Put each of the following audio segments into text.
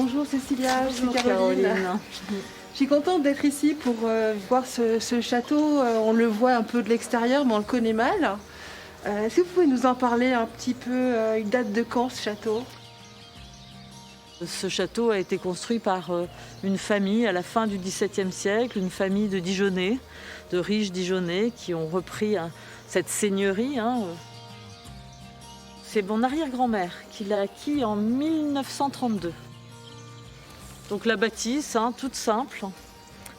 Bonjour Cécilia, je suis Bonjour Caroline. Caroline. Je suis contente d'être ici pour voir ce château. On le voit un peu de l'extérieur, mais on le connaît mal. Est-ce que vous pouvez nous en parler un petit peu? Il date de quand ce château? Ce château a été construit par une famille à la fin du XVIIe siècle, une famille de Dijonnais, de riches Dijonnais qui ont repris cette seigneurie. C'est mon arrière-grand-mère qui l'a acquis en 1932. Donc la bâtisse, toute simple,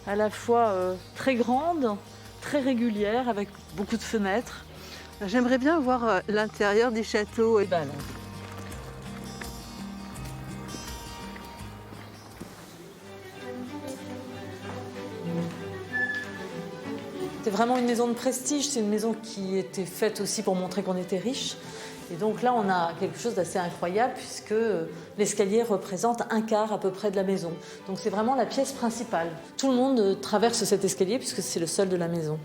à la fois très grande, très régulière, avec beaucoup de fenêtres. J'aimerais bien voir l'intérieur du château. C'est vraiment une maison de prestige, c'est une maison qui était faite aussi pour montrer qu'on était riche. Et donc là, on a quelque chose d'assez incroyable puisque l'escalier représente un quart à peu près de la maison. Donc c'est vraiment la pièce principale. Tout le monde traverse cet escalier puisque c'est le seul de la maison.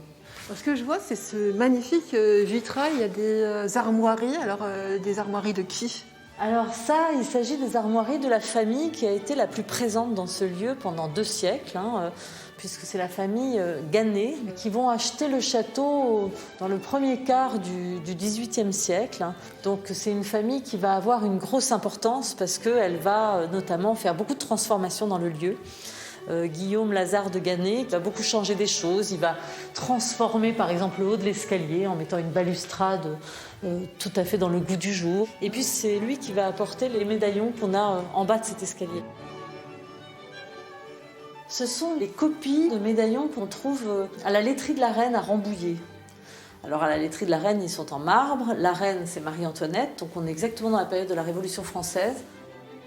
Ce que je vois, c'est ce magnifique vitrail. Il y a des armoiries. Alors, des armoiries de qui? Alors ça, il s'agit des armoiries de la famille qui a été la plus présente dans ce lieu pendant 2 siècles, puisque c'est la famille Gannet qui vont acheter le château dans le premier quart du XVIIIe siècle. Donc c'est une famille qui va avoir une grosse importance parce qu'elle va notamment faire beaucoup de transformations dans le lieu. Guillaume Lazare de Gannet va beaucoup changer des choses. Il va transformer par exemple le haut de l'escalier en mettant une balustrade tout à fait dans le goût du jour. Et puis c'est lui qui va apporter les médaillons qu'on a en bas de cet escalier. Ce sont les copies de médaillons qu'on trouve à la laiterie de la Reine à Rambouillet. Alors à la laiterie de la Reine, ils sont en marbre. La Reine, c'est Marie-Antoinette, donc on est exactement dans la période de la Révolution française.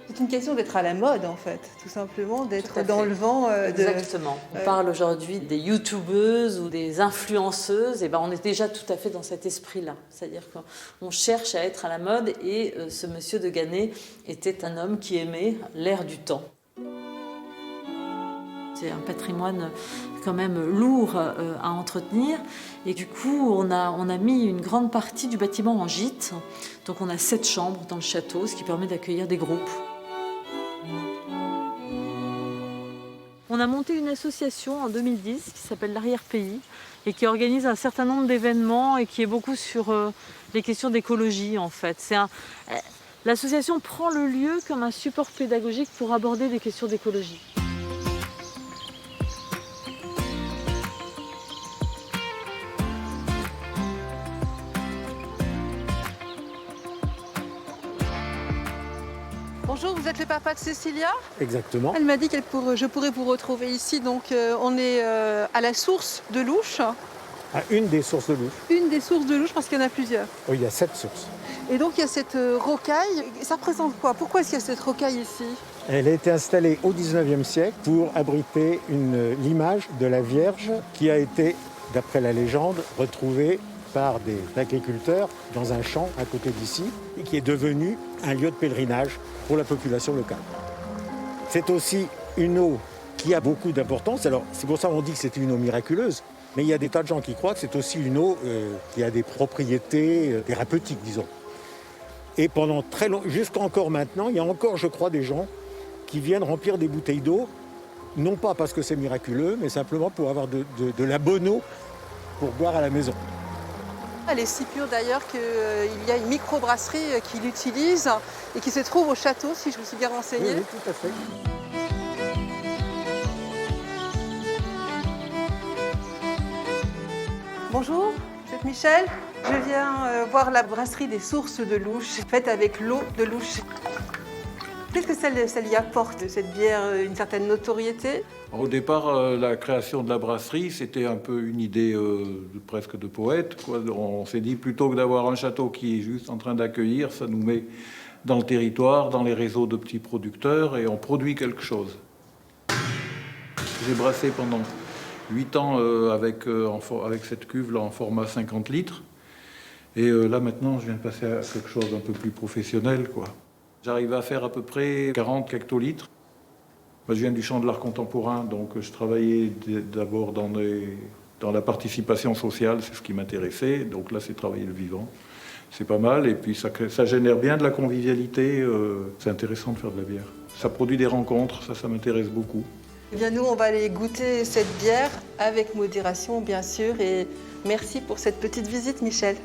C'est une question d'être à la mode, en fait, tout simplement, d'être dans le vent. Exactement. On parle aujourd'hui des youtubeuses ou des influenceuses, et on est déjà tout à fait dans cet esprit-là. C'est-à-dire qu'on cherche à être à la mode, et ce monsieur de Gannet était un homme qui aimait l'air du temps. C'est un patrimoine quand même lourd à entretenir. Et du coup, on a mis une grande partie du bâtiment en gîte. Donc on a 7 chambres dans le château, ce qui permet d'accueillir des groupes. On a monté une association en 2010 qui s'appelle l'Arrière-Pays et qui organise un certain nombre d'événements et qui est beaucoup sur les questions d'écologie en fait. L'association prend le lieu comme un support pédagogique pour aborder des questions d'écologie. Bonjour, vous êtes le papa de Cécilia? Exactement. Elle m'a dit que je pourrais vous retrouver ici. Donc, on est à la source de Louche. À une des sources de Louche. Une des sources de Louche, parce qu'il y en a plusieurs. Oui, il y a 7 sources. Et donc, il y a cette rocaille. Ça représente quoi? Pourquoi est-ce qu'il y a cette rocaille ici? Elle a été installée au XIXe siècle pour abriter l'image de la Vierge qui a été, d'après la légende, retrouvée par des agriculteurs dans un champ à côté d'ici et qui est devenu un lieu de pèlerinage pour la population locale. C'est aussi une eau qui a beaucoup d'importance. Alors, c'est pour ça qu'on dit que c'est une eau miraculeuse. Mais il y a des tas de gens qui croient que c'est aussi une eau qui a des propriétés thérapeutiques, disons. Et pendant très longtemps, jusqu'à encore maintenant, il y a encore, je crois, des gens qui viennent remplir des bouteilles d'eau, non pas parce que c'est miraculeux, mais simplement pour avoir de la bonne eau pour boire à la maison. Elle est si pure d'ailleurs qu'il y a une microbrasserie qui l'utilise et qui se trouve au château, si je me suis bien renseignée. Oui, tout à fait. Bonjour, je suis Michel. Je viens voir la brasserie des sources de Louche, faite avec l'eau de Louche. Qu'est-ce que ça lui apporte, cette bière, une certaine notoriété? Au départ, la création de la brasserie, c'était un peu une idée presque de poète, quoi. On s'est dit, plutôt que d'avoir un château qui est juste en train d'accueillir, ça nous met dans le territoire, dans les réseaux de petits producteurs, et on produit quelque chose. J'ai brassé pendant 8 ans avec cette cuve-là en format 50 litres. Et là, maintenant, je viens de passer à quelque chose d'un peu plus professionnel, quoi. J'arrive à faire à peu près 40 hectolitres. Moi, je viens du champ de l'art contemporain, donc je travaillais d'abord dans la participation sociale, c'est ce qui m'intéressait. Donc là, c'est travailler le vivant. c'est pas mal. Et puis ça génère bien de la convivialité. C'est intéressant de faire de la bière. Ça produit des rencontres, ça m'intéresse beaucoup. Eh bien, nous, on va aller goûter cette bière avec modération, bien sûr. Et merci pour cette petite visite, Michel.